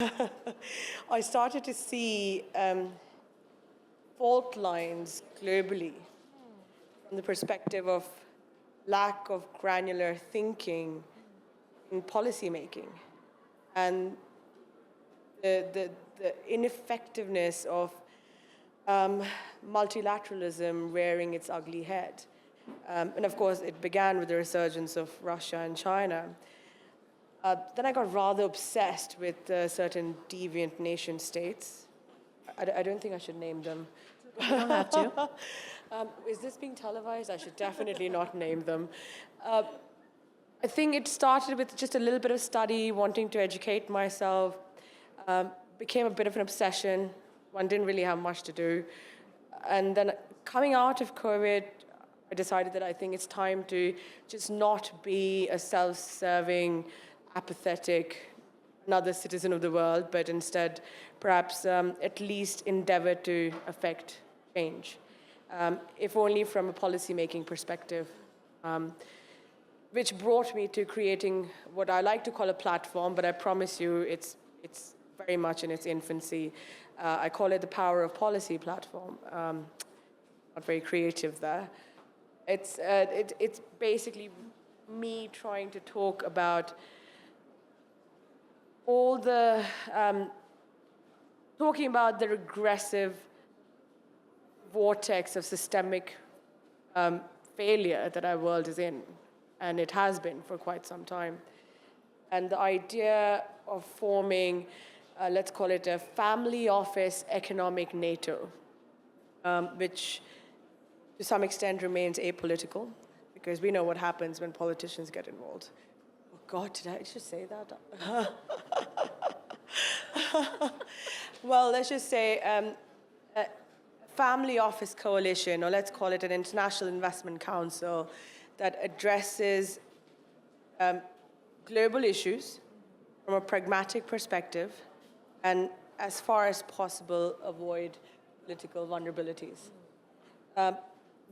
I started to see fault lines globally from the perspective of lack of granular thinking in policy making and the ineffectiveness of multilateralism rearing its ugly head. And of course, it began with the resurgence of Russia and China. Then I got rather obsessed with certain deviant nation states. I don't think I should name them. You don't have to. Is this being televised? I should definitely not name them. I think it started with just a little bit of study, wanting to educate myself, became a bit of an obsession. One didn't really have much to do. And then coming out of COVID, I decided that I think it's time to just not be a self-serving, apathetic, another citizen of the world, but instead perhaps at least endeavor to affect change, if only from a policy-making perspective, which brought me to creating what I like to call a platform, but I promise you it's very much in its infancy. I call it the Power of Policy platform. Not very creative there. It's basically me trying to talk about all the, talking about the regressive vortex of systemic failure that our world is in, and it has been for quite some time. And the idea of forming, let's call it a family office economic NATO, which to some extent remains apolitical, because we know what happens when politicians get involved. Oh God, did I just say that? Well, let's just say a family office coalition, or let's call it an international investment council that addresses global issues from a pragmatic perspective and, as far as possible, avoid political vulnerabilities.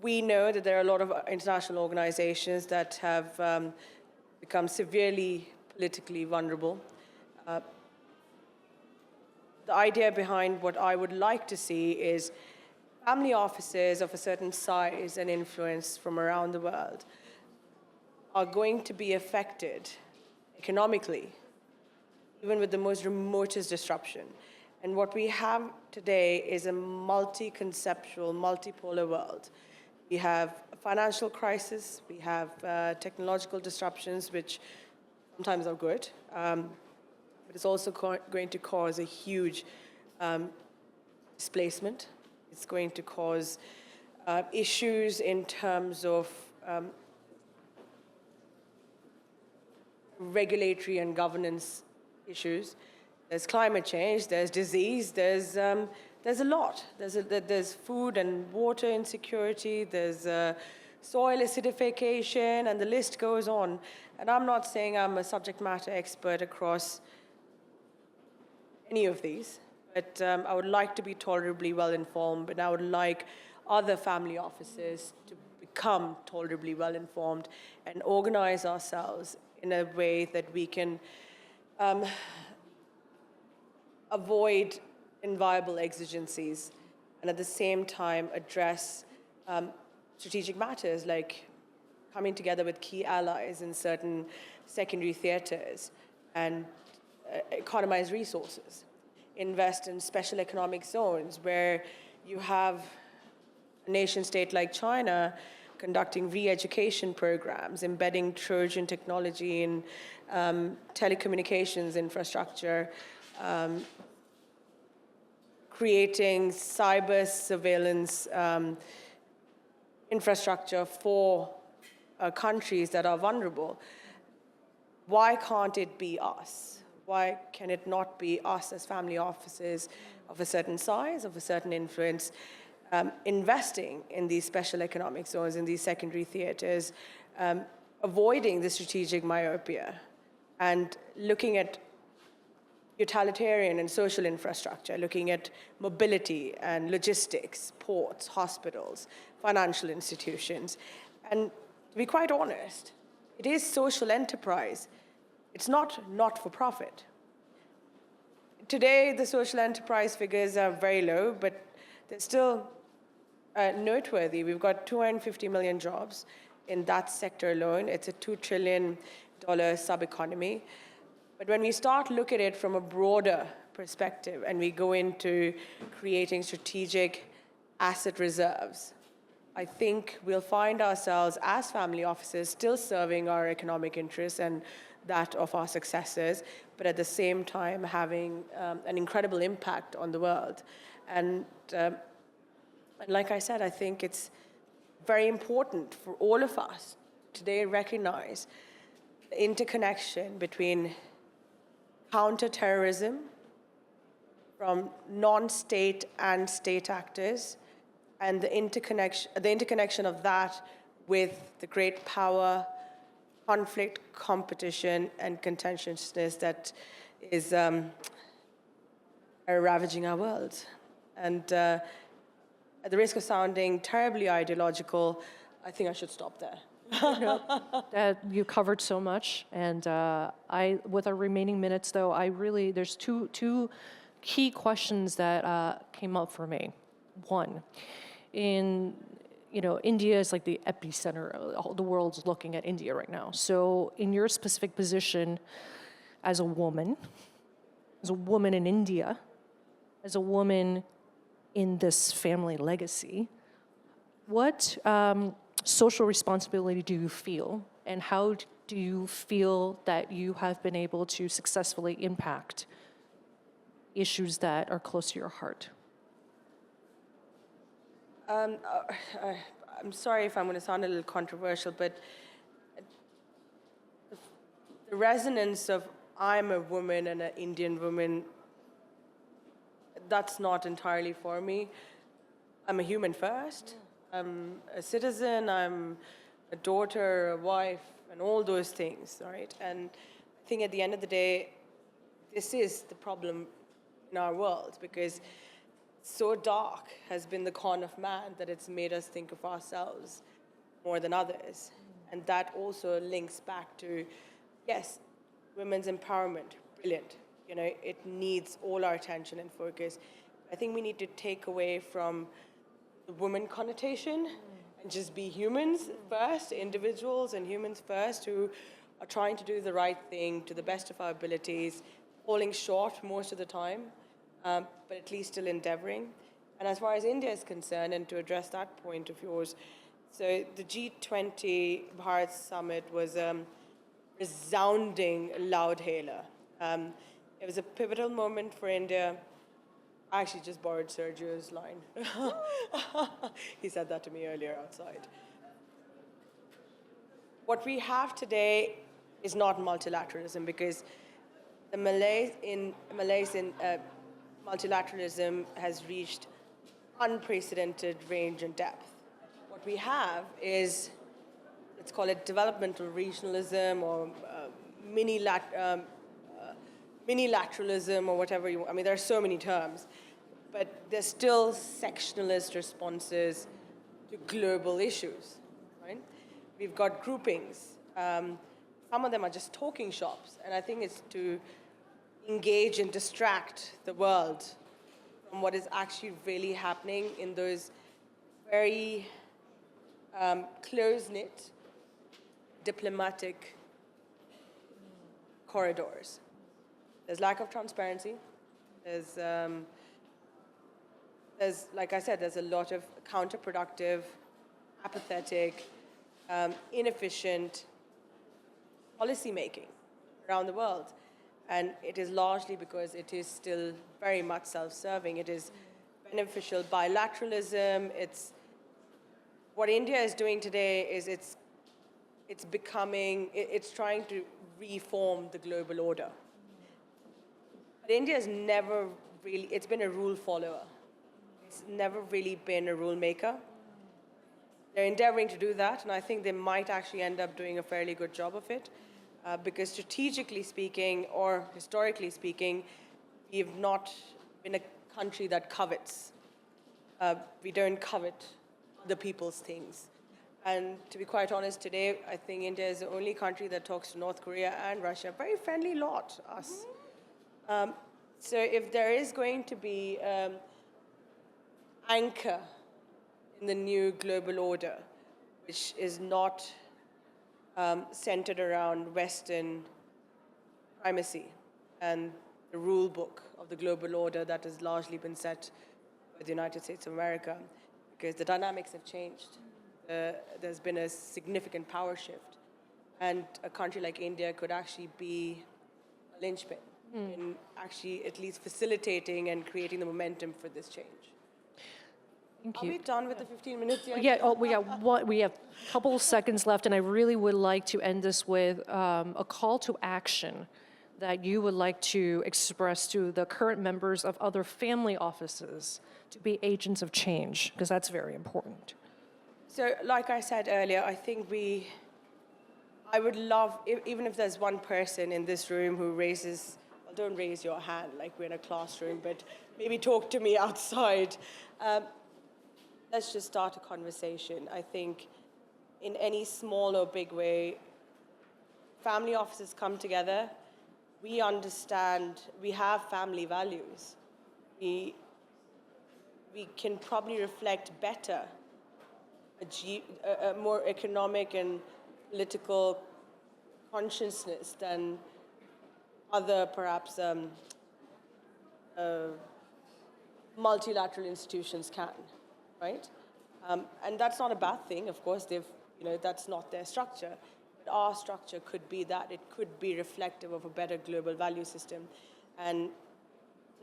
We know that there are a lot of international organizations that have become severely politically vulnerable. The idea behind what I would like to see is family offices of a certain size and influence from around the world are going to be affected economically, even with the most remotest disruption. And what we have today is a multi-conceptual, multipolar world. We have a financial crisis, we have technological disruptions, which sometimes are good, but it's also going to cause a huge displacement. It's going to cause issues in terms of regulatory and governance issues. There's climate change, there's disease, there's a lot. There's food and water insecurity, there's soil acidification, and the list goes on. And I'm not saying I'm a subject matter expert across any of these, but I would like to be tolerably well informed, and I would like other family offices to become tolerably well informed and organize ourselves in a way that we can avoid inviable exigencies and at the same time address strategic matters like coming together with key allies in certain secondary theaters and economize resources, invest in special economic zones where you have a nation state like China conducting reeducation programs, embedding Trojan technology in telecommunications infrastructure, creating cyber surveillance infrastructure for countries that are vulnerable. Why can't it be us? Why can it not be us as family offices of a certain size, of a certain influence, investing in these special economic zones, in these secondary theaters, avoiding the strategic myopia, and looking at utilitarian and social infrastructure, looking at mobility and logistics, ports, hospitals, financial institutions. And to be quite honest, it is social enterprise. It's not for-profit. today, the social enterprise figures are very low, but they're still noteworthy. We've got 250 million jobs in that sector alone. It's a $2 trillion sub-economy. But when we start look at it from a broader perspective and we go into creating strategic asset reserves, I think we'll find ourselves as family offices still serving our economic interests and that of our successors, but at the same time having an incredible impact on the world. And like I said, I think it's very important for all of us today recognize the interconnection between counterterrorism from non-state and state actors, and the interconnection of that with the great power, conflict, competition, and contentiousness that is ravaging our world. And at the risk of sounding terribly ideological, I think I should stop there. You covered so much, and with our remaining minutes, though, there's two key questions that came up for me. One, India is like the epicenter. The world's looking at India right now. So, in your specific position as a woman in India, as a woman in this family legacy, what social responsibility do you feel, and how do you feel that you have been able to successfully impact issues that are close to your heart? I'm sorry if I'm going to sound a little controversial, but the resonance of I'm a woman and an Indian woman, that's not entirely for me. I'm a human first. I'm a citizen, I'm a daughter, a wife, and all those things, right? And I think at the end of the day, this is the problem in our world, because so dark has been the con of man that it's made us think of ourselves more than others. And that also links back to, yes, women's empowerment, brilliant. It needs all our attention and focus. I think we need to take away from the woman connotation and just be humans first, individuals and humans first, who are trying to do the right thing to the best of our abilities, falling short most of the time, but at least still endeavoring. And as far as India is concerned, and to address that point of yours, so the G20 Bharat Summit was a resounding loud hailer. It was a pivotal moment for India. I actually just borrowed Sergio's line. He said that to me earlier outside. What we have today is not multilateralism, because the Malays in multilateralism has reached unprecedented range and depth. What we have is, let's call it developmental regionalism or mini-lateralism or whatever you want. I mean, there are so many terms, but there's still sectionalist responses to global issues, right? We've got groupings. Some of them are just talking shops, and I think it's to engage and distract the world from what is actually really happening in those very close-knit diplomatic corridors. There's lack of transparency. There's, like I said, there's a lot of counterproductive, apathetic, inefficient policy making around the world. And it is largely because it is still very much self-serving. It is beneficial bilateralism. What India is doing today is it's trying to reform the global order. But India has never really, it's been a rule follower. It's never really been a rule maker. They're endeavoring to do that, and I think they might actually end up doing a fairly good job of it, because strategically speaking, or historically speaking, we have not been a country that covets. We don't covet other people's things. And to be quite honest, today, I think India is the only country that talks to North Korea and Russia. Very friendly lot, us. So if there is going to be anchor in the new global order, which is not centered around Western primacy and the rule book of the global order that has largely been set by the United States of America, because the dynamics have changed. There's been a significant power shift, and a country like India could actually be a linchpin in actually at least facilitating and creating the momentum for this change. Thank Are you. we done with the 15 minutes yet? Yeah, we have a couple of seconds left, and I really would like to end this with a call to action that you would like to express to the current members of other family offices to be agents of change, because that's very important. So, like I said earlier, I think I would love, even if there's one person in this room who raises, well, don't raise your hand like we're in a classroom, but maybe talk to me outside. Let's just start a conversation. I think in any small or big way, family offices come together. We understand, we have family values. We can probably reflect better a more economic and political consciousness than other, perhaps, multilateral institutions can, right? And that's not a bad thing, of course. That's not their structure. But our structure could be that. It could be reflective of a better global value system. And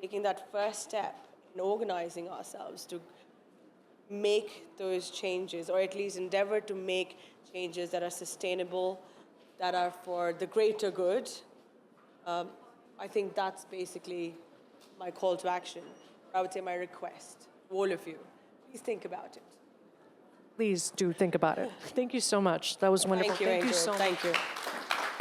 taking that first step in organizing ourselves to make those changes, or at least endeavor to make changes that are sustainable, that are for the greater good, I think that's basically my call to action. I would say my request to all of you. Please think about it. Please do think about it. Thank you so much. That was wonderful. Thank you, Angel. So much. Thank you.